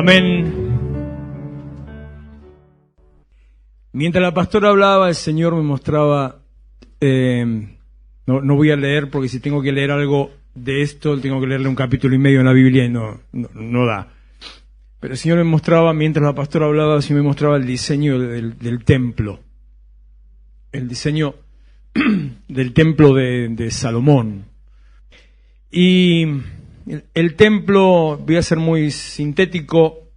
Amén. Mientras la pastora hablaba, el Señor me mostraba, no voy a leer porque si tengo que leer algo de esto, tengo que leerle un capítulo y medio en la Biblia y no da. Pero el Señor me mostraba, mientras la pastora hablaba, el Señor me mostraba el diseño del templo. El diseño del templo de Salomón. Y el templo, voy a ser muy sintético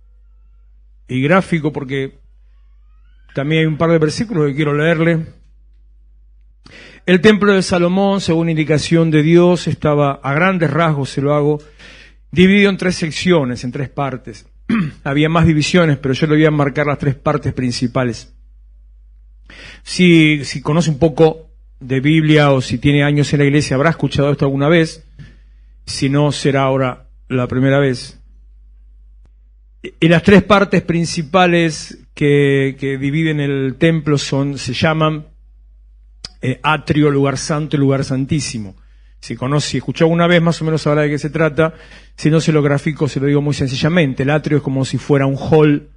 y gráfico porque también hay un par de versículos que quiero leerle. El templo de Salomón, según indicación de Dios, estaba a grandes rasgos, se lo hago, dividido en 3 secciones, en 3 partes. Había más divisiones, pero yo le voy a marcar las 3 partes principales. Si conoce un poco de Biblia o si tiene años en la iglesia, habrá escuchado esto alguna vez. Si no, será ahora la primera vez. Y las 3 partes principales que dividen el templo se llaman atrio, lugar santo y lugar santísimo. Si escuchó alguna vez, más o menos sabrá de qué se trata. Si no se lo grafico, se lo digo muy sencillamente. El atrio es como si fuera un hall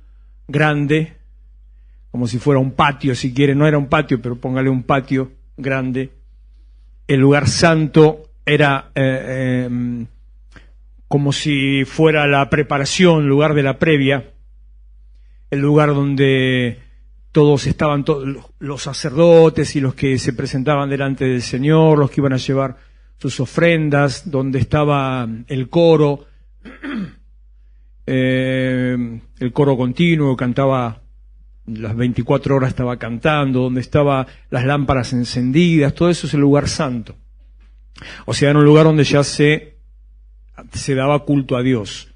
grande, como si fuera un patio, si quiere. No era un patio, pero póngale un patio grande. El lugar santo era como si fuera la preparación, lugar de la previa, el lugar donde todos estaban, los sacerdotes y los que se presentaban delante del Señor, los que iban a llevar sus ofrendas, donde estaba el coro, el coro continuo, cantaba las 24 horas, estaba cantando, donde estaban las lámparas encendidas, todo eso es el lugar santo. O sea, era un lugar donde ya se daba culto a Dios.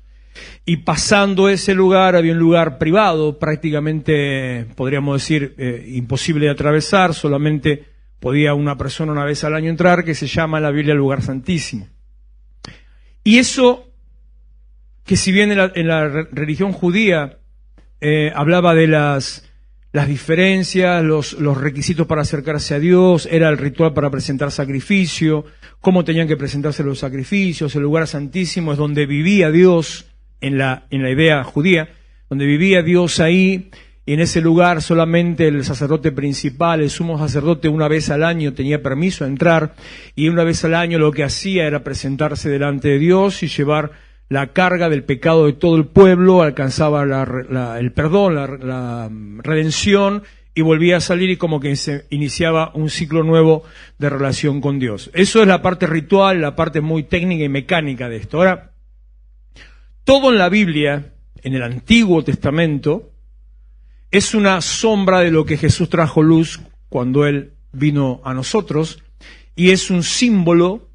Y pasando ese lugar había un lugar privado, prácticamente, podríamos decir, imposible de atravesar, solamente podía una persona una vez al año entrar, que se llama en la Biblia el lugar santísimo. Y eso, que si bien en la religión judía hablaba de las diferencias, los requisitos para acercarse a Dios, era el ritual para presentar sacrificio, cómo tenían que presentarse los sacrificios, el lugar santísimo es donde vivía Dios, en la idea judía, donde vivía Dios ahí, y en ese lugar solamente el sacerdote principal, el sumo sacerdote, una vez al año tenía permiso a entrar, y una vez al año lo que hacía era presentarse delante de Dios y llevar la carga del pecado de todo el pueblo, alcanzaba el perdón, la redención, y volvía a salir y como que se iniciaba un ciclo nuevo de relación con Dios. Eso es la parte ritual, la parte muy técnica y mecánica de esto. Ahora, todo en la Biblia, en el Antiguo Testamento, es una sombra de lo que Jesús trajo luz cuando Él vino a nosotros, y es un símbolo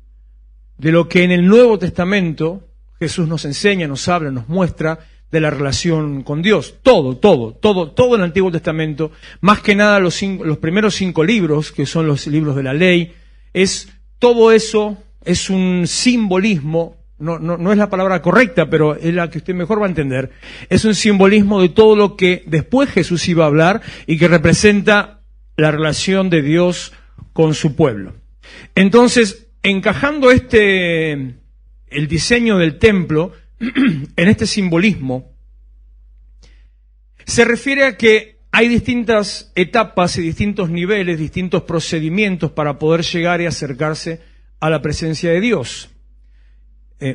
de lo que en el Nuevo Testamento Jesús nos enseña, nos habla, nos muestra de la relación con Dios. Todo el Antiguo Testamento, más que nada los primeros 5 libros, que son los libros de la ley, todo eso es un simbolismo, no es la palabra correcta, pero es la que usted mejor va a entender. Es un simbolismo de todo lo que después Jesús iba a hablar y que representa la relación de Dios con su pueblo. Entonces, encajando el diseño del templo en este simbolismo, se refiere a que hay distintas etapas y distintos niveles, distintos procedimientos para poder llegar y acercarse a la presencia de Dios.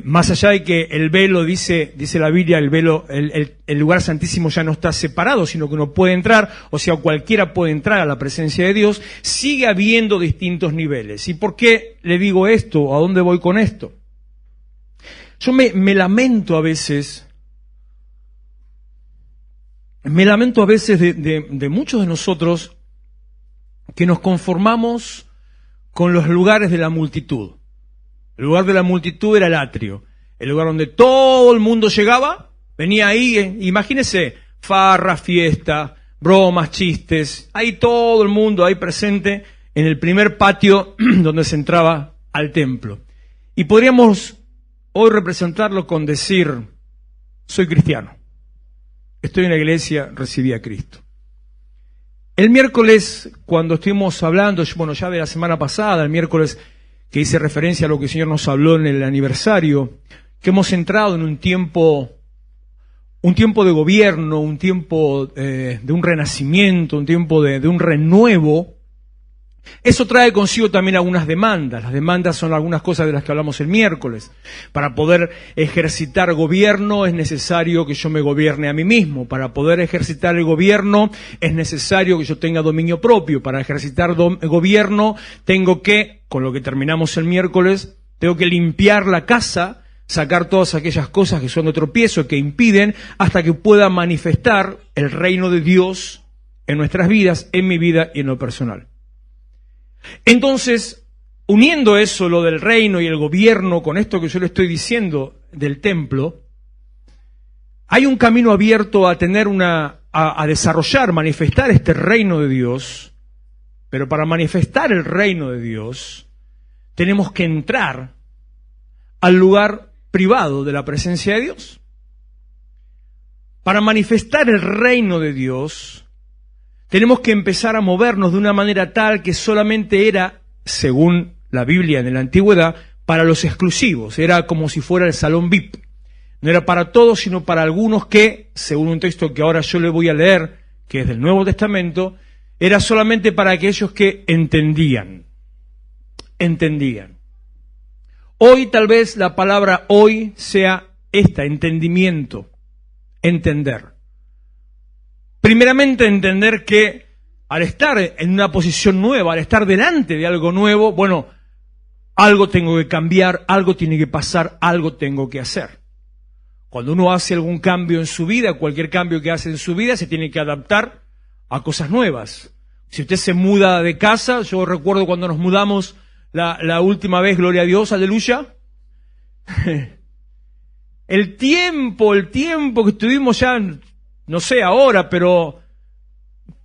Más allá de que el velo, dice la Biblia, el velo, el lugar santísimo ya no está separado, sino que uno puede entrar, o sea, cualquiera puede entrar a la presencia de Dios, sigue habiendo distintos niveles. ¿Y por qué le digo esto? ¿A dónde voy con esto? Yo me lamento a veces de muchos de nosotros que nos conformamos con los lugares de la multitud. El lugar de la multitud era el atrio, el lugar donde todo el mundo llegaba, venía ahí, imagínese, farra, fiesta, bromas, chistes, ahí todo el mundo ahí presente en el primer patio donde se entraba al templo. Y podríamos hoy representarlo con decir, soy cristiano, estoy en la iglesia, recibí a Cristo. El miércoles, cuando estuvimos hablando, ya de la semana pasada, el miércoles que hice referencia a lo que el Señor nos habló en el aniversario, que hemos entrado en un tiempo un tiempo de gobierno, un tiempo de un renacimiento, un tiempo de un renuevo, eso trae consigo también algunas demandas. Las demandas son algunas cosas de las que hablamos el miércoles. Para poder ejercitar gobierno es necesario que yo me gobierne a mí mismo. Para poder ejercitar el gobierno es necesario que yo tenga dominio propio. Para ejercitar gobierno tengo que, con lo que terminamos el miércoles, tengo que limpiar la casa, sacar todas aquellas cosas que son de tropiezo, que impiden, hasta que pueda manifestar el reino de Dios en nuestras vidas, en mi vida y en lo personal. Entonces, uniendo eso, lo del reino y el gobierno, con esto que yo le estoy diciendo del templo, hay un camino abierto a tener a desarrollar, manifestar este reino de Dios, pero para manifestar el reino de Dios, tenemos que entrar al lugar privado de la presencia de Dios. Para manifestar el reino de Dios, tenemos que empezar a movernos de una manera tal que solamente era, según la Biblia en la antigüedad, para los exclusivos. Era como si fuera el salón VIP. No era para todos, sino para algunos que, según un texto que ahora yo le voy a leer, que es del Nuevo Testamento, era solamente para aquellos que entendían. Entendían. Hoy tal vez la palabra hoy sea esta, entendimiento, entender. Primeramente entender que al estar en una posición nueva, al estar delante de algo nuevo, bueno, algo tengo que cambiar, algo tiene que pasar, algo tengo que hacer. Cuando uno hace algún cambio en su vida, cualquier cambio que hace en su vida, se tiene que adaptar a cosas nuevas. Si usted se muda de casa, yo recuerdo cuando nos mudamos la última vez, gloria a Dios, aleluya. El tiempo que estuvimos ya, no sé ahora, pero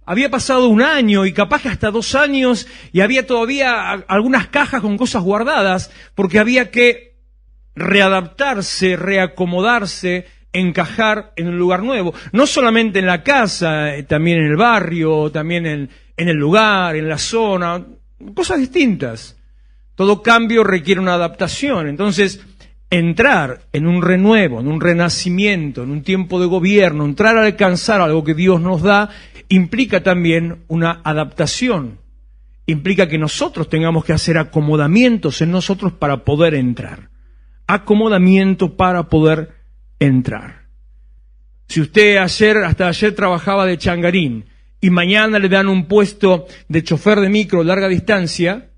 había pasado un año y capaz que hasta 2 años y había todavía algunas cajas con cosas guardadas porque había que readaptarse, reacomodarse, encajar en un lugar nuevo. No solamente en la casa, también en el barrio, también en el lugar, en la zona, cosas distintas. Todo cambio requiere una adaptación. Entonces, entrar en un renuevo, en un renacimiento, en un tiempo de gobierno, entrar a alcanzar algo que Dios nos da, implica también una adaptación. Implica que nosotros tengamos que hacer acomodamientos en nosotros para poder entrar. Acomodamiento para poder entrar. Si usted hasta ayer trabajaba de changarín y mañana le dan un puesto de chofer de micro larga distancia,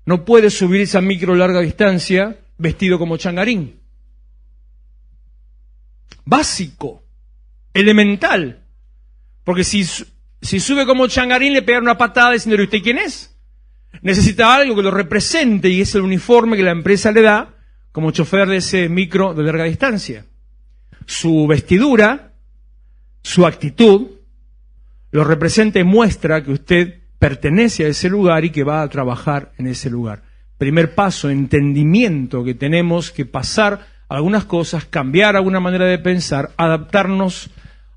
no puede subirse a micro larga distancia vestido como changarín. Básico, elemental. Porque si sube como changarín le pegan una patada diciendo, ¿usted quién es? Necesita algo que lo represente y es el uniforme que la empresa le da como chofer de ese micro de larga distancia. Su vestidura, su actitud, lo representa y muestra que usted pertenece a ese lugar y que va a trabajar en ese lugar. Primer paso, entendimiento, que tenemos que pasar algunas cosas, cambiar alguna manera de pensar, adaptarnos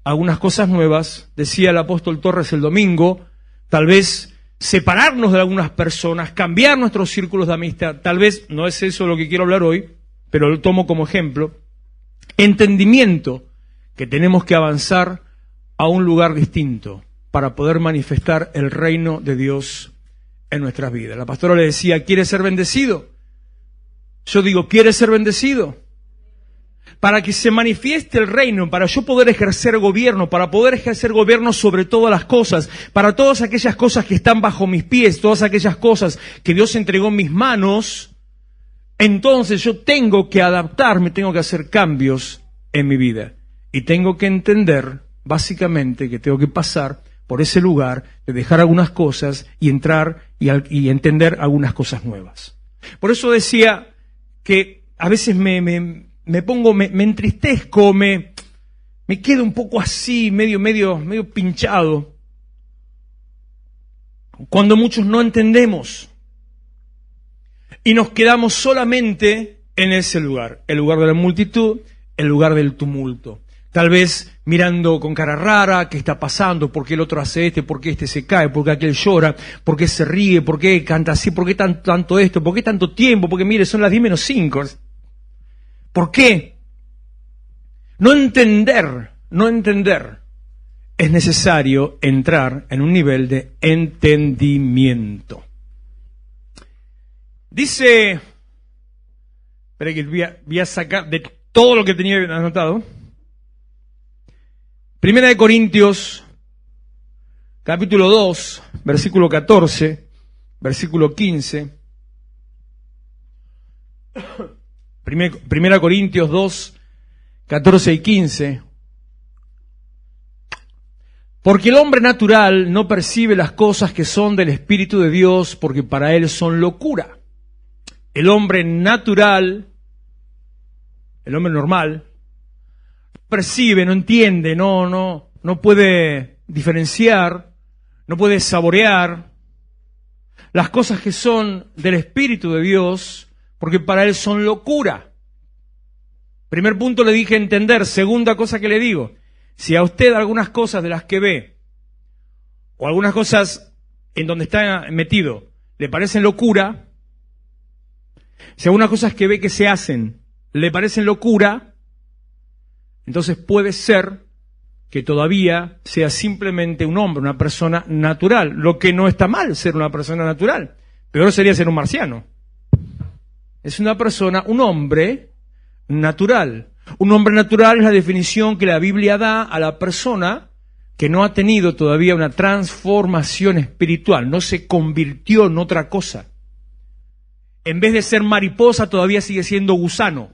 a algunas cosas nuevas. Decía el apóstol Torres el domingo, tal vez separarnos de algunas personas, cambiar nuestros círculos de amistad. Tal vez no es eso lo que quiero hablar hoy, pero lo tomo como ejemplo. Entendimiento, que tenemos que avanzar a un lugar distinto para poder manifestar el reino de Dios en nuestras vidas. La pastora le decía, ¿quiere ser bendecido? Yo digo, ¿quiere ser bendecido? Para que se manifieste el reino, para yo poder ejercer gobierno, para poder ejercer gobierno sobre todas las cosas, para todas aquellas cosas que están bajo mis pies, todas aquellas cosas que Dios entregó en mis manos, entonces yo tengo que adaptarme, tengo que hacer cambios en mi vida. Y tengo que entender, básicamente, que tengo que pasar por ese lugar, de dejar algunas cosas y entrar y entender algunas cosas nuevas. Por eso decía que a veces me entristezco, me quedo un poco así, medio pinchado, cuando muchos no entendemos y nos quedamos solamente en ese lugar, el lugar de la multitud, el lugar del tumulto. Tal vez mirando con cara rara, ¿qué está pasando? ¿Por qué el otro hace ¿Por qué este se cae? ¿Por qué aquel llora? ¿Por qué se ríe? ¿Por qué canta así? ¿Por qué tanto esto? ¿Por qué tanto tiempo? Porque mire, son las 10:05. ¿Por qué? No entender, es necesario entrar en un nivel de entendimiento. Dice, espera que voy a sacar de todo lo que tenía anotado. Primera de Corintios, capítulo 2, versículo 14, versículo 15. Primera Corintios 2, 14 y 15. Porque el hombre natural no percibe las cosas que son del Espíritu de Dios, porque para él son locura. El hombre natural, el hombre normal, percibe, no entiende, no puede diferenciar, no puede saborear las cosas que son del Espíritu de Dios, porque para él son locura. Primer punto le dije entender. Segunda cosa que le digo, si a usted algunas cosas de las que ve, o algunas cosas en donde está metido, le parecen locura, si algunas cosas que ve que se hacen le parecen locura, entonces puede ser que todavía sea simplemente un hombre, una persona natural, lo que no está mal ser una persona natural. Peor sería ser un marciano. Es una persona, un hombre natural. Un hombre natural es la definición que la Biblia da a la persona que no ha tenido todavía una transformación espiritual, no se convirtió en otra cosa. En vez de ser mariposa, todavía sigue siendo gusano.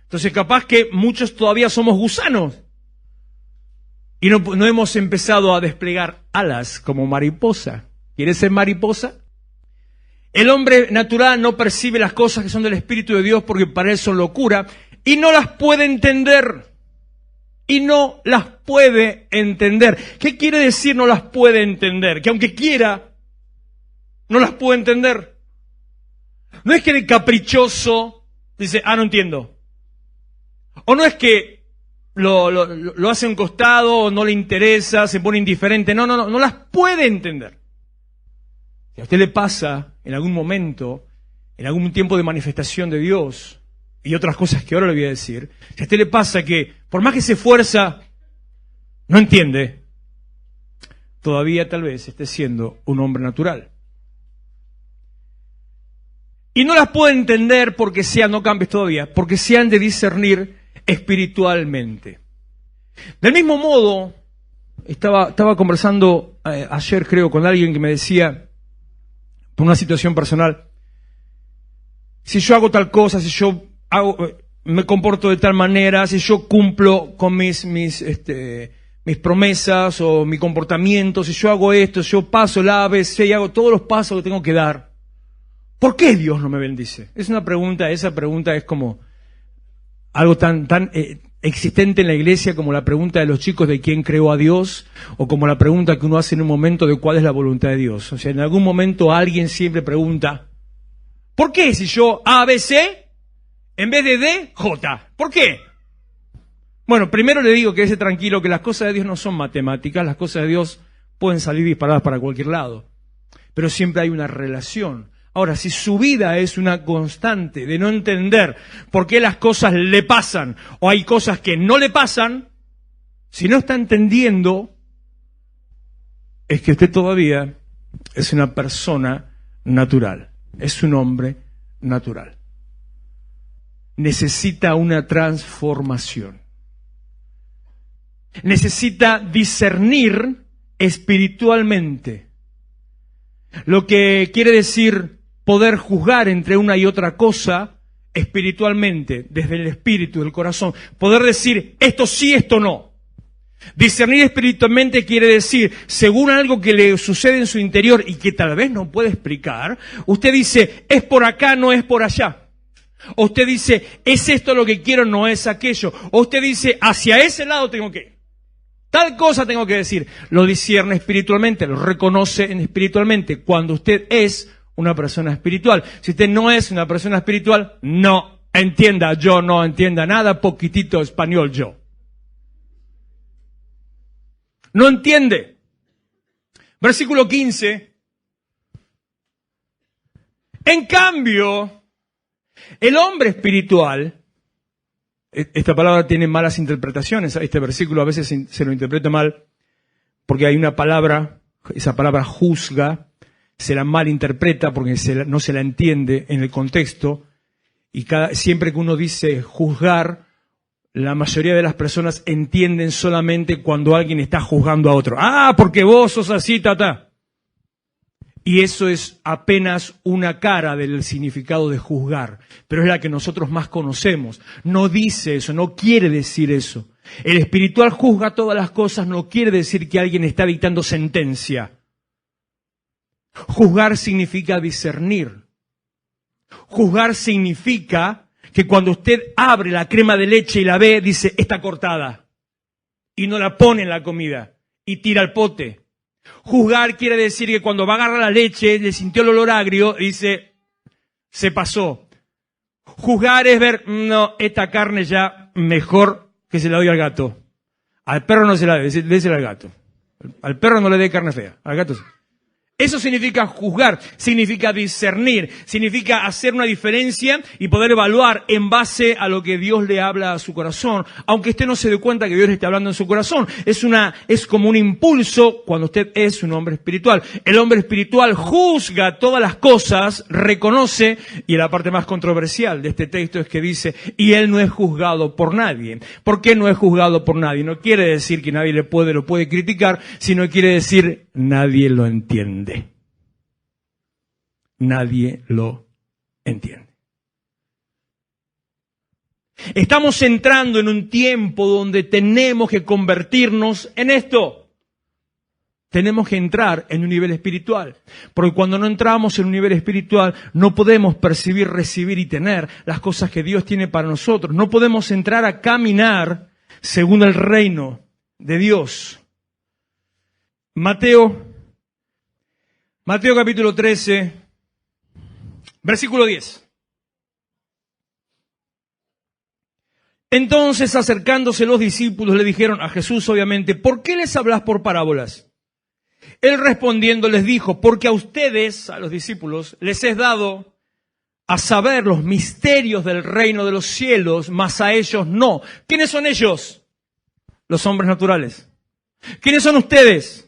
Entonces, capaz que muchos todavía somos gusanos y no hemos empezado a desplegar alas como mariposa. ¿Quieres ser mariposa? El hombre natural no percibe las cosas que son del Espíritu de Dios porque para él son locura y no las puede entender. Y no las puede entender. ¿Qué quiere decir no las puede entender? Que aunque quiera, no las puede entender. No es que de caprichoso dice, no entiendo. O no es que lo hace a un costado, o no le interesa, se pone indiferente. No las puede entender. Si a usted le pasa en algún momento, en algún tiempo de manifestación de Dios, y otras cosas que ahora le voy a decir, si a usted le pasa que, por más que se esfuerza, no entiende, todavía tal vez esté siendo un hombre natural. Y no las puede entender porque no cambies todavía, porque se han de discernir espiritualmente. Del mismo modo, estaba conversando ayer, creo, con alguien que me decía, por una situación personal, si yo hago tal cosa, si yo me comporto de tal manera, si yo cumplo con mis promesas o mi comportamiento, si yo hago esto, si yo paso el ABC y hago todos los pasos que tengo que dar, ¿por qué Dios no me bendice? Es una pregunta, esa pregunta es como algo tan existente en la iglesia como la pregunta de los chicos de quién creó a Dios, o como la pregunta que uno hace en un momento de cuál es la voluntad de Dios. O sea, en algún momento alguien siempre pregunta, ¿por qué si yo A, B, C, en vez de D, J? ¿Por qué? Bueno, primero le digo que esté tranquilo, que las cosas de Dios no son matemáticas, las cosas de Dios pueden salir disparadas para cualquier lado, pero siempre hay una relación. Ahora, si su vida es una constante de no entender por qué las cosas le pasan o hay cosas que no le pasan, si no está entendiendo, es que usted todavía es una persona natural, es un hombre natural. Necesita una transformación. Necesita discernir espiritualmente, lo que quiere decir poder juzgar entre una y otra cosa espiritualmente, desde el espíritu, del corazón. Poder decir, esto sí, esto no. Discernir espiritualmente quiere decir, según algo que le sucede en su interior y que tal vez no puede explicar, usted dice, es por acá, no es por allá. O usted dice, es esto lo que quiero, no es aquello. O usted dice, hacia ese lado tengo que ir. Tal cosa tengo que decir. Lo discierne espiritualmente, lo reconoce espiritualmente. Cuando usted es una persona espiritual. Si usted no es una persona espiritual, no entienda, yo no entienda nada, poquitito español yo. No entiende. Versículo 15. En cambio, el hombre espiritual Esta palabra tiene malas interpretaciones. Este versículo a veces se lo interpreta mal porque hay una palabra, esa palabra juzga, se la malinterpreta porque no se la entiende en el contexto. Y siempre que uno dice juzgar, la mayoría de las personas entienden solamente cuando alguien está juzgando a otro. Ah, porque vos sos así, tata. Y eso es apenas una cara del significado de juzgar, pero es la que nosotros más conocemos. No dice eso, no quiere decir eso. El espiritual juzga todas las cosas, no quiere decir que alguien está dictando sentencia. Juzgar significa discernir. Juzgar significa que cuando usted abre la crema de leche y la ve, dice, está cortada. Y no la pone en la comida. Y tira al pote. Juzgar quiere decir que cuando va a agarrar la leche, le sintió el olor agrio, y dice, se pasó. Juzgar es ver, no, esta carne ya mejor que se la doy al gato. Al perro no se la dé, désela al gato. Al perro no le dé carne fea, al gato sí. Eso significa juzgar, significa discernir, significa hacer una diferencia y poder evaluar en base a lo que Dios le habla a su corazón. Aunque usted no se dé cuenta que Dios le está hablando en su corazón. Es como un impulso cuando usted es un hombre espiritual. El hombre espiritual juzga todas las cosas, reconoce, y la parte más controversial de este texto es que dice, y él no es juzgado por nadie. ¿Por qué no es juzgado por nadie? No quiere decir que nadie lo puede criticar, sino quiere decir, nadie lo entiende. Nadie lo entiende. Estamos entrando en un tiempo donde tenemos que convertirnos en esto. Tenemos que entrar en un nivel espiritual. Porque cuando no entramos en un nivel espiritual, no podemos percibir, recibir y tener las cosas que Dios tiene para nosotros. No podemos entrar a caminar según el reino de Dios. Mateo capítulo 13, versículo 10. Entonces, acercándose los discípulos, le dijeron a Jesús, obviamente, ¿por qué les hablas por parábolas? Él respondiendo les dijo, porque a ustedes, a los discípulos, les es dado a saber los misterios del reino de los cielos, mas a ellos no. ¿Quiénes son ellos? Los hombres naturales. ¿Quiénes son ustedes?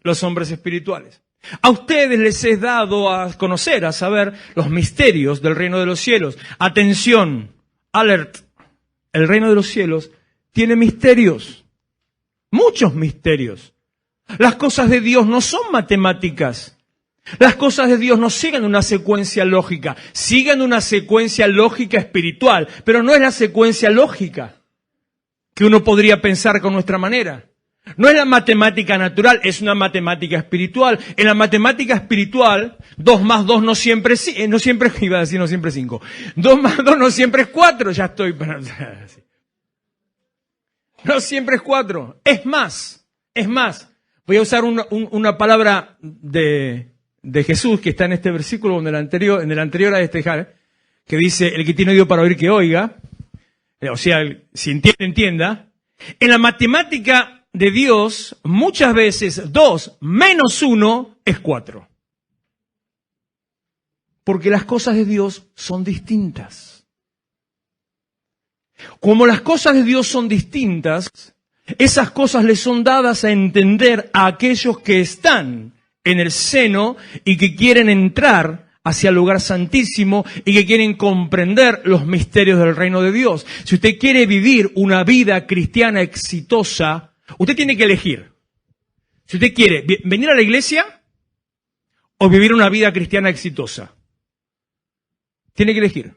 Los hombres espirituales. A ustedes les es dado a conocer, a saber los misterios del reino de los cielos. Atención, alert. El reino de los cielos tiene misterios. Muchos misterios. Las cosas de Dios no son matemáticas. Las cosas de Dios no siguen una secuencia lógica. Siguen una secuencia lógica espiritual, pero no es la secuencia lógica que uno podría pensar con nuestra manera. No es la matemática natural, es una matemática espiritual. En la matemática espiritual, 2 más 2 no siempre es 5. 2 más 2 no siempre es 4. Ya estoy para... No siempre es 4. Es más. Voy a usar una palabra de Jesús que está en este versículo, en el anterior a este, que dice, el que tiene oído para oír que oiga. O sea, si entiende, entienda. En la matemática de Dios, muchas veces 2 menos 1 es 4. Porque las cosas de Dios son distintas. Como las cosas de Dios son distintas, esas cosas les son dadas a entender a aquellos que están en el seno y que quieren entrar hacia el lugar santísimo y que quieren comprender los misterios del reino de Dios. Si usted quiere vivir una vida cristiana exitosa, usted tiene que elegir. Si usted quiere venir a la iglesia o vivir una vida cristiana exitosa, tiene que elegir.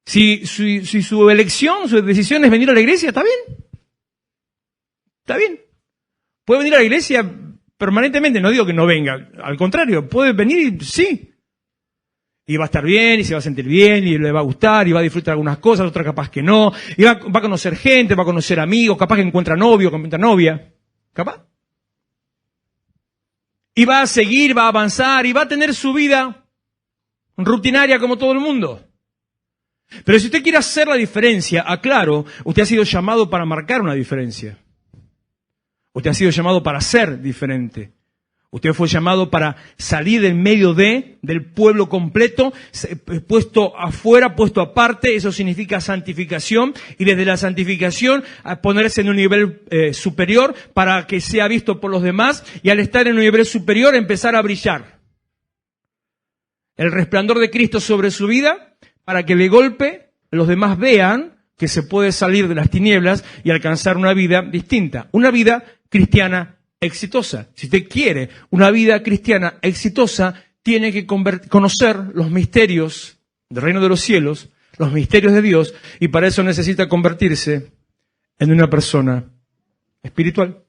Si su elección, su decisión es venir a la iglesia, está bien. Está bien. Puede venir a la iglesia permanentemente, no digo que no venga, al contrario, puede venir y sí. Y va a estar bien, y se va a sentir bien, y le va a gustar, y va a disfrutar algunas cosas, otras capaz que no. Y va a conocer gente, va a conocer amigos, capaz que encuentra novio, que encuentra novia. ¿Capaz? Y va a seguir, va a avanzar, y va a tener su vida rutinaria como todo el mundo. Pero si usted quiere hacer la diferencia, aclaro, usted ha sido llamado para marcar una diferencia. Usted ha sido llamado para ser diferente. Usted fue llamado para salir del medio del pueblo completo, puesto afuera, puesto aparte. Eso significa santificación. Y desde la santificación a ponerse en un nivel superior para que sea visto por los demás. Y al estar en un nivel superior empezar a brillar. El resplandor de Cristo sobre su vida para que de golpe los demás vean que se puede salir de las tinieblas y alcanzar una vida distinta. Una vida cristiana exitosa. Si usted quiere una vida cristiana exitosa, tiene que conocer los misterios del reino de los cielos, los misterios de Dios, y para eso necesita convertirse en una persona espiritual.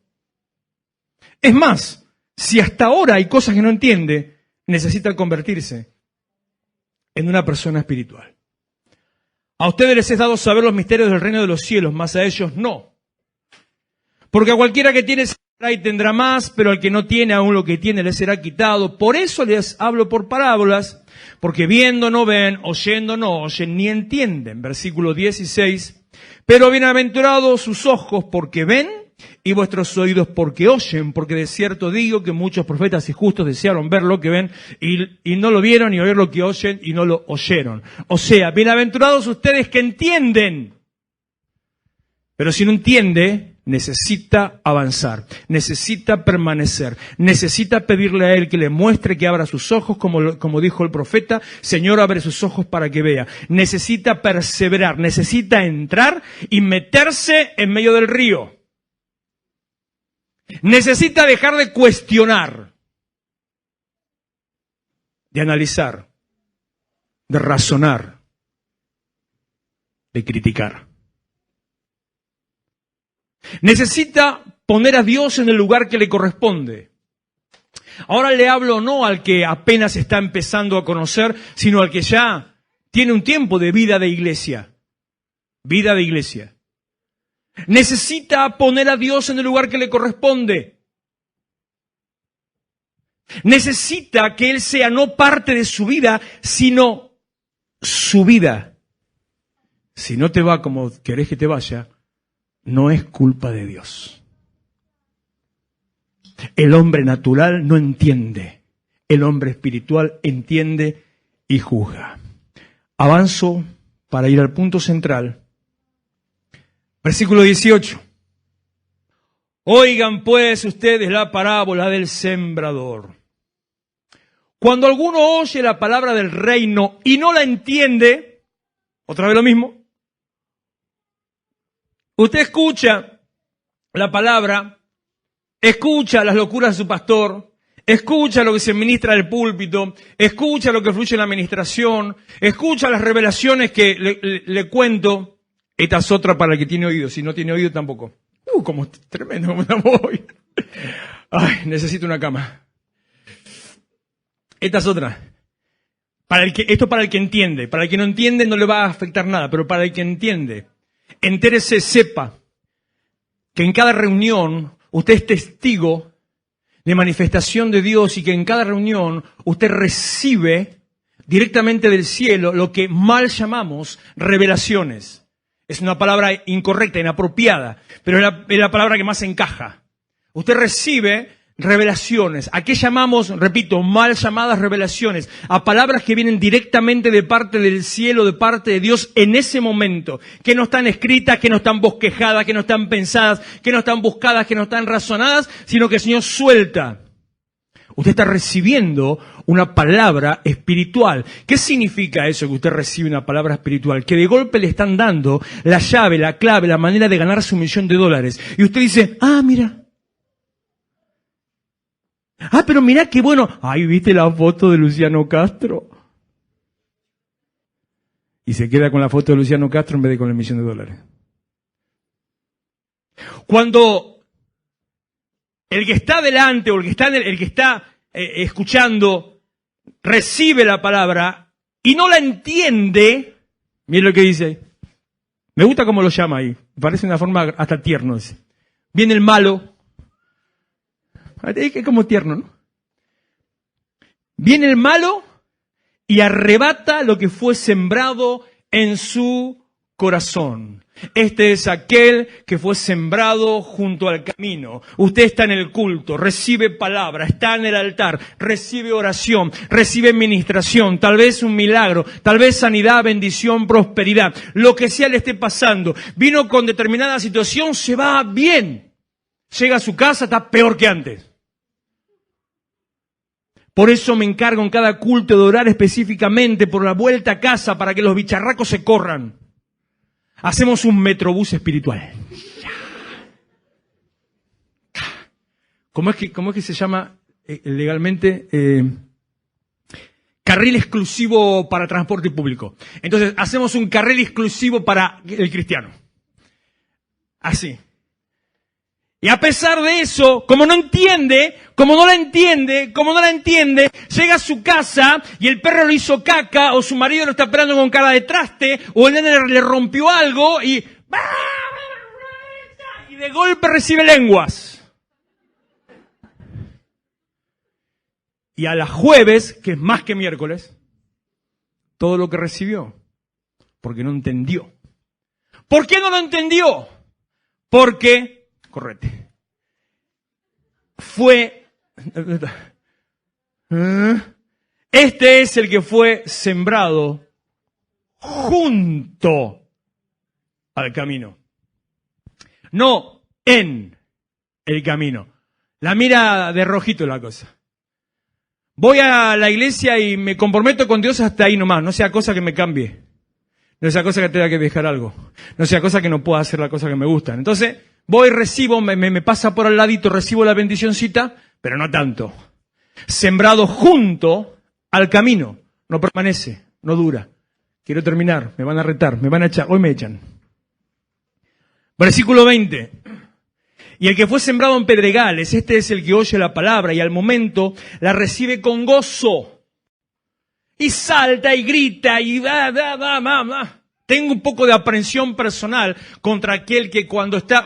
Es más, si hasta ahora hay cosas que no entiende, necesita convertirse en una persona espiritual. A ustedes les es dado saber los misterios del reino de los cielos, mas a ellos no. Porque a cualquiera que tiene y tendrá más, pero al que no tiene, aún lo que tiene le será quitado. Por eso les hablo por parábolas, porque viendo no ven, oyendo no oyen, ni entienden. Versículo 16. Pero bienaventurados sus ojos porque ven, y vuestros oídos porque oyen, porque de cierto digo que muchos profetas y justos desearon ver lo que ven, y no lo vieron, y oír lo que oyen, y no lo oyeron. O sea, bienaventurados ustedes que entienden. Pero si no entiende, necesita avanzar, necesita permanecer, necesita pedirle a Él que le muestre, que abra sus ojos, como dijo el profeta, Señor, abre sus ojos para que vea. Necesita perseverar, necesita entrar y meterse en medio del río. Necesita dejar de cuestionar, de analizar, de razonar, de criticar. Necesita poner a Dios en el lugar que le corresponde. Ahora le hablo no al que apenas está empezando a conocer, sino al que ya tiene un tiempo de vida de iglesia. Vida de iglesia. Necesita poner a Dios en el lugar que le corresponde. Necesita que Él sea no parte de su vida, sino su vida. Si no te va como querés que te vaya, no es culpa de Dios. El hombre natural no entiende. El hombre espiritual entiende y juzga. Avanzo para ir al punto central. Versículo 18. Oigan pues ustedes la parábola del sembrador. Cuando alguno oye la palabra del reino y no la entiende, otra vez lo mismo. Usted escucha la palabra, escucha las locuras de su pastor, escucha lo que se ministra del púlpito, escucha lo que fluye en la administración, escucha las revelaciones que le cuento. Esta es otra para el que tiene oído, si no tiene oído tampoco. Como tremendo como estamos hoy. Ay, necesito una cama. Esta es otra. Esto para el que entiende. Para el que no entiende no le va a afectar nada, pero para el que entiende. Entérese, sepa que en cada reunión usted es testigo de manifestación de Dios y que en cada reunión usted recibe directamente del cielo lo que mal llamamos revelaciones. Es una palabra incorrecta, inapropiada, pero es la palabra que más encaja. Usted recibe revelaciones. ¿A qué llamamos, repito, mal llamadas revelaciones? A palabras que vienen directamente de parte del cielo, de parte de Dios en ese momento. Que no están escritas, que no están bosquejadas, que no están pensadas, que no están buscadas, que no están razonadas, sino que el Señor suelta. Usted está recibiendo una palabra espiritual. ¿Qué significa eso, que usted recibe una palabra espiritual? Que de golpe le están dando la llave, la clave, la manera de ganarse $1.000.000. Y usted dice, mira. Pero mirá qué bueno. Ay, ¿viste la foto de Luciano Castro? Y se queda con la foto de Luciano Castro en vez de con el $1.000.000. Cuando el que está delante o el que está escuchando recibe la palabra y no la entiende, miren lo que dice. Me gusta cómo lo llama ahí. Parece una forma hasta tierno. Dice. Viene el malo. Es como tierno, ¿no? Viene el malo y arrebata lo que fue sembrado en su corazón. Este es aquel que fue sembrado junto al camino. Usted está en el culto, recibe palabra, está en el altar, recibe oración, recibe ministración, tal vez un milagro, tal vez sanidad, bendición, prosperidad. Lo que sea le esté pasando. Vino con determinada situación, se va bien. Llega a su casa, está peor que antes. Por eso me encargo en cada culto de orar específicamente por la vuelta a casa para que los bicharracos se corran. Hacemos un metrobús espiritual. ¿Cómo es que se llama legalmente? Carril exclusivo para transporte público. Entonces, hacemos un carril exclusivo para el cristiano. Así. Y a pesar de eso, como no la entiende, llega a su casa y el perro le hizo caca, o su marido lo está esperando con cara de traste, o el nene le rompió algo y de golpe recibe lenguas. Y a la jueves, que es más que miércoles, todo lo que recibió, porque no entendió. ¿Por qué no lo entendió? Porque, correte, este es el que fue sembrado junto al camino, no en el camino. La mira de rojito la cosa. Voy a la iglesia y me comprometo con Dios hasta ahí nomás, no sea cosa que me cambie, no sea cosa que tenga que dejar algo, no sea cosa que no pueda hacer la cosa que me gustan. Entonces, voy, recibo, me pasa por al ladito, recibo la bendicioncita, pero no tanto. Sembrado junto al camino, no permanece, no dura. Quiero terminar, me van a retar, me van a echar, hoy me echan. Versículo 20. Y el que fue sembrado en pedregales, este es el que oye la palabra y al momento la recibe con gozo. Y salta y grita y Tengo un poco de aprensión personal contra aquel que cuando está,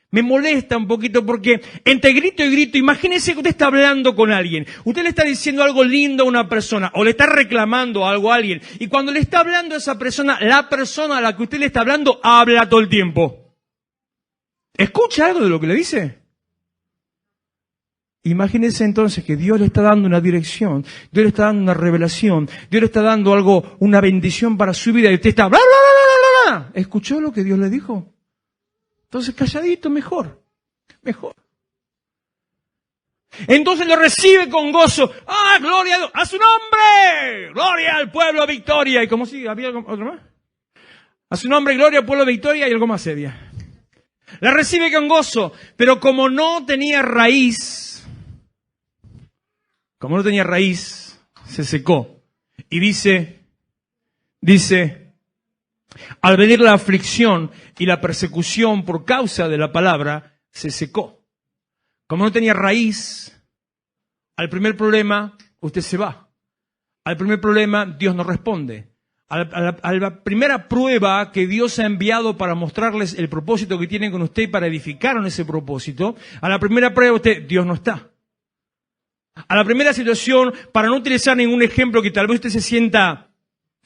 me molesta un poquito porque entre grito y grito, imagínese que usted está hablando con alguien, usted le está diciendo algo lindo a una persona o le está reclamando algo a alguien y cuando le está hablando a esa persona, la persona a la que usted le está hablando habla todo el tiempo. ¿Escucha algo de lo que le dice? Imagínese entonces que Dios le está dando una dirección, Dios le está dando una revelación, Dios le está dando algo, una bendición para su vida y usted está bla, bla, bla, bla, bla. ¿Escuchó lo que Dios le dijo? Entonces calladito, mejor. Entonces lo recibe con gozo. ¡Ah, gloria a Dios! ¡A su nombre! ¡Gloria al pueblo Victoria! ¿Y cómo sigue? ¿Había otro más? A su nombre, gloria al pueblo Victoria y algo más seria. La recibe con gozo, pero como no tenía raíz, se secó. Y dice, al venir la aflicción y la persecución por causa de la palabra, se secó. Como no tenía raíz, al primer problema, usted se va. Al primer problema, Dios no responde. A la primera prueba que Dios ha enviado para mostrarles el propósito que tienen con usted y para edificar en ese propósito, a la primera prueba Dios no está. A la primera situación, para no utilizar ningún ejemplo que tal vez usted se sienta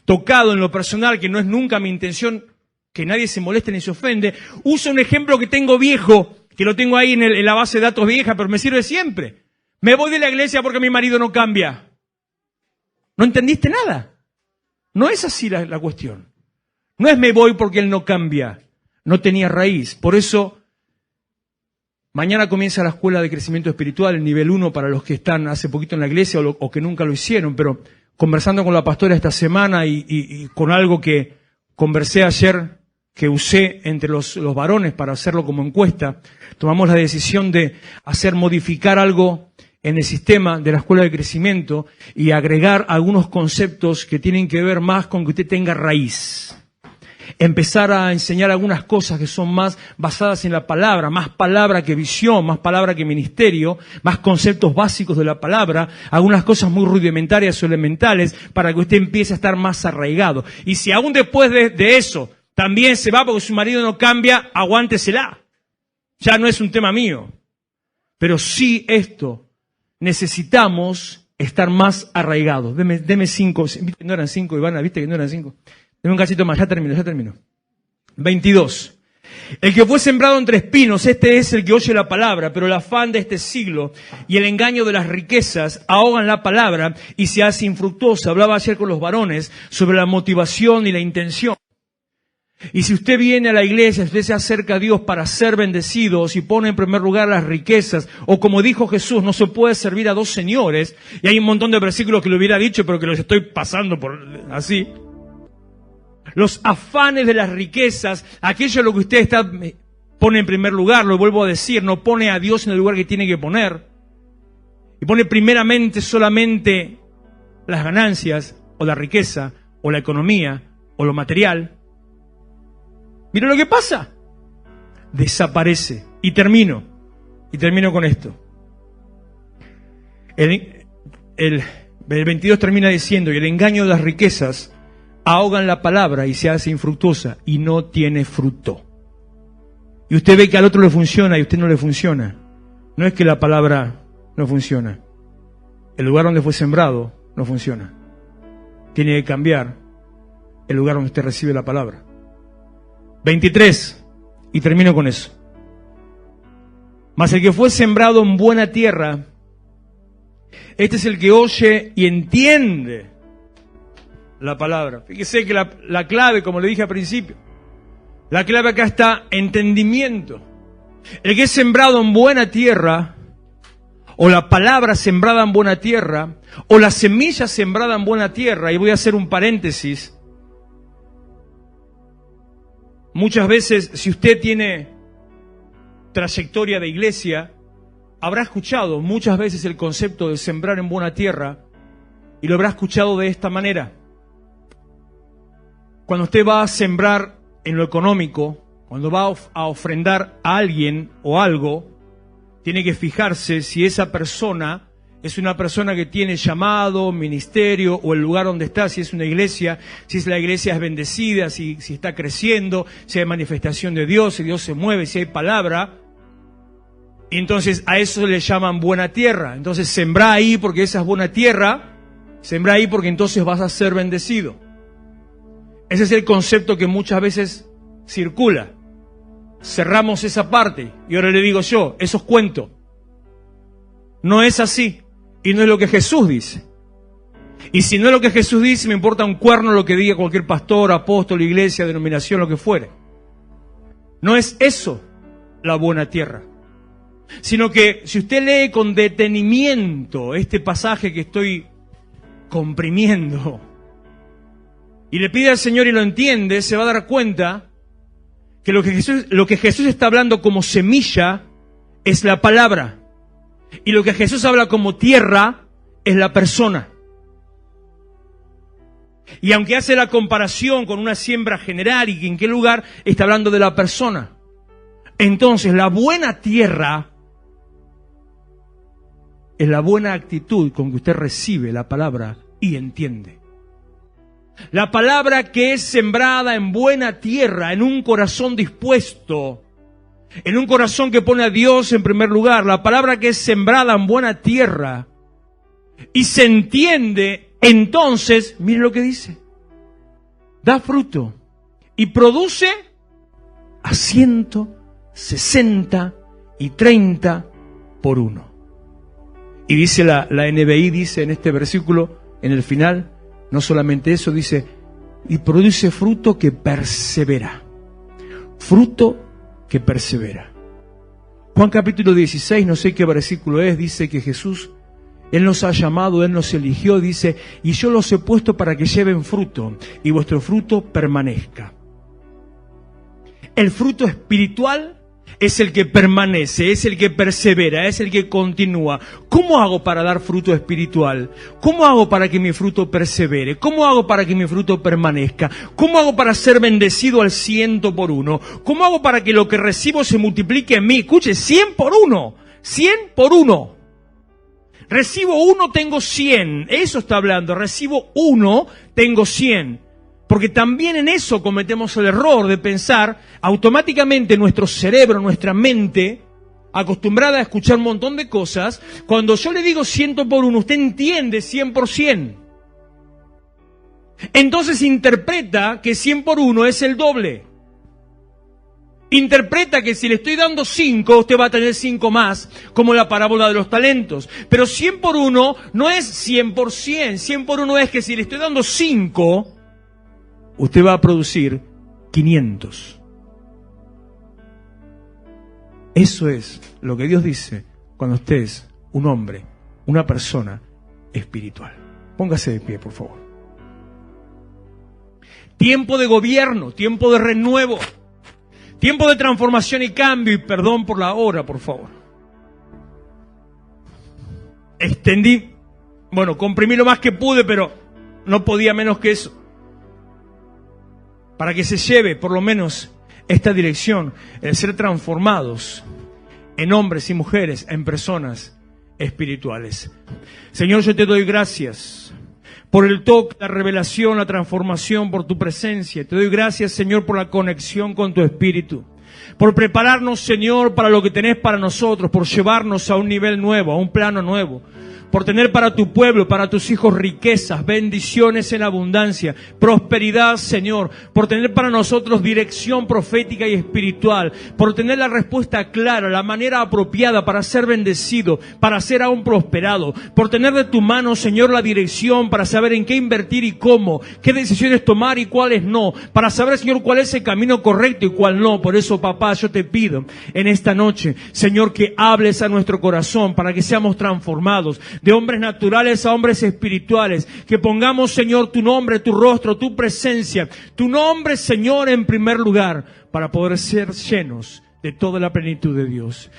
tocado en lo personal, que no es nunca mi intención que nadie se moleste ni se ofende, uso un ejemplo que tengo viejo, que lo tengo ahí en la base de datos vieja, pero me sirve siempre. Me voy de la iglesia porque mi marido no cambia. ¿No entendiste nada? No es así la cuestión. No es me voy porque él no cambia. No tenía raíz. Por eso, mañana comienza la escuela de crecimiento espiritual, el nivel 1 para los que están hace poquito en la iglesia o que nunca lo hicieron. Pero conversando con la pastora esta semana y con algo que conversé ayer, que usé entre los varones para hacerlo como encuesta, tomamos la decisión de modificar algo en el sistema de la escuela de crecimiento y agregar algunos conceptos que tienen que ver más con que usted tenga raíz. Empezar a enseñar algunas cosas que son más basadas en la palabra, más palabra que visión, más palabra que ministerio, más conceptos básicos de la palabra, algunas cosas muy rudimentarias o elementales para que usted empiece a estar más arraigado. Y si aún después de eso también se va porque su marido no cambia, aguántesela. Ya no es un tema mío. Pero sí esto, necesitamos estar más arraigados. Deme 5. No eran 5, Ivana, ¿viste que no eran 5? Deme un cachito más, ya termino. 22. El que fue sembrado entre espinos, este es el que oye la palabra, pero el afán de este siglo y el engaño de las riquezas ahogan la palabra y se hace infructuosa. Hablaba ayer con los varones sobre la motivación y la intención. Y si usted viene a la iglesia, si usted se acerca a Dios para ser bendecido, si pone en primer lugar las riquezas, o como dijo Jesús, no se puede servir a dos señores, y hay un montón de versículos que lo hubiera dicho, pero que los estoy pasando por así. Los afanes de las riquezas, aquello es lo que usted pone en primer lugar, lo vuelvo a decir, no pone a Dios en el lugar que tiene que poner, y pone primeramente solamente las ganancias, o la riqueza, o la economía, o lo material. Mira lo que pasa. Desaparece. Y termino con esto. El 22 termina diciendo, y el engaño de las riquezas ahogan la palabra y se hace infructuosa y no tiene fruto. Y usted ve que al otro le funciona y a usted no le funciona. No es que la palabra no funciona. El lugar donde fue sembrado no funciona. Tiene que cambiar el lugar donde usted recibe la palabra. 23, y termino con eso. Mas el que fue sembrado en buena tierra, este es el que oye y entiende la palabra. Fíjese que la clave, como le dije al principio, la clave acá está entendimiento. El que es sembrado en buena tierra, o la palabra sembrada en buena tierra, o la semilla sembrada en buena tierra, y voy a hacer un paréntesis. Muchas veces, si usted tiene trayectoria de iglesia, habrá escuchado muchas veces el concepto de sembrar en buena tierra, y lo habrá escuchado de esta manera. Cuando usted va a sembrar en lo económico, cuando va a ofrendar a alguien o algo, tiene que fijarse si esa persona es una persona que tiene llamado, ministerio o el lugar donde está, si es una iglesia, si la iglesia es bendecida, si está creciendo, si hay manifestación de Dios, si Dios se mueve, si hay palabra. Y entonces a eso le llaman buena tierra. Entonces sembrá ahí porque esa es buena tierra, sembrá ahí porque entonces vas a ser bendecido. Ese es el concepto que muchas veces circula. Cerramos esa parte y ahora le digo yo, eso es cuento. No es así. Y no es lo que Jesús dice. Y si no es lo que Jesús dice, me importa un cuerno lo que diga cualquier pastor, apóstol, iglesia, denominación, lo que fuere. No es eso la buena tierra. Sino que si usted lee con detenimiento este pasaje que estoy comprimiendo y le pide al Señor y lo entiende, se va a dar cuenta que lo que Jesús está hablando como semilla es la palabra. Y lo que Jesús habla como tierra es la persona. Y aunque hace la comparación con una siembra general y en qué lugar, está hablando de la persona. Entonces, la buena tierra es la buena actitud con que usted recibe la palabra y entiende. La palabra que es sembrada en buena tierra, en un corazón dispuesto, en un corazón que pone a Dios en primer lugar, la palabra que es sembrada en buena tierra y se entiende, entonces, mire lo que dice, da fruto y produce a 100, 60 y 30 por uno. Y dice la NBI, dice en este versículo, en el final, no solamente eso, dice, y produce fruto que persevera. Fruto que persevera. Juan capítulo 16, no sé qué versículo es, dice que Jesús, Él nos ha llamado, Él nos eligió, dice, y yo los he puesto para que lleven fruto, y vuestro fruto permanezca. El fruto espiritual es el que permanece, es el que persevera, es el que continúa. ¿Cómo hago para dar fruto espiritual? ¿Cómo hago para que mi fruto persevere? ¿Cómo hago para que mi fruto permanezca? ¿Cómo hago para ser bendecido al 100 por uno? ¿Cómo hago para que lo que recibo se multiplique en mí? Escuche, 100 por uno, 100 por uno. Recibo 1, tengo 100. Eso está hablando, recibo 1, tengo 100. Porque también en eso cometemos el error de pensar automáticamente nuestro cerebro, nuestra mente, acostumbrada a escuchar un montón de cosas, cuando yo le digo 100 por uno, usted entiende 100%. Entonces interpreta que 100 por uno es el doble. Interpreta que si le estoy dando 5, usted va a tener 5 más, como la parábola de los talentos. Pero 100 por 1 no es 100%. 100 por 1 es que si le estoy dando 5, usted va a producir 500. Eso es lo que Dios dice cuando usted es un hombre, una persona espiritual. Póngase de pie, por favor. Tiempo de gobierno, tiempo de renuevo, tiempo de transformación y cambio. Y perdón por la hora, por favor. Comprimí lo más que pude, pero no podía menos que eso. Para que se lleve, por lo menos, esta dirección, el ser transformados en hombres y mujeres, en personas espirituales. Señor, yo te doy gracias por el toque, la revelación, la transformación, por tu presencia. Te doy gracias, Señor, por la conexión con tu Espíritu. Por prepararnos, Señor, para lo que tenés para nosotros, por llevarnos a un nivel nuevo, a un plano nuevo. Por tener para tu pueblo, para tus hijos riquezas, bendiciones en abundancia, prosperidad, Señor. Por tener para nosotros dirección profética y espiritual. Por tener la respuesta clara, la manera apropiada para ser bendecido, para ser aún prosperado. Por tener de tu mano, Señor, la dirección para saber en qué invertir y cómo. Qué decisiones tomar y cuáles no. Para saber, Señor, cuál es el camino correcto y cuál no. Por eso, papá, yo te pido en esta noche, Señor, que hables a nuestro corazón para que seamos transformados. De hombres naturales a hombres espirituales, que pongamos, Señor, tu nombre, tu rostro, tu presencia, tu nombre, Señor, en primer lugar, para poder ser llenos de toda la plenitud de Dios.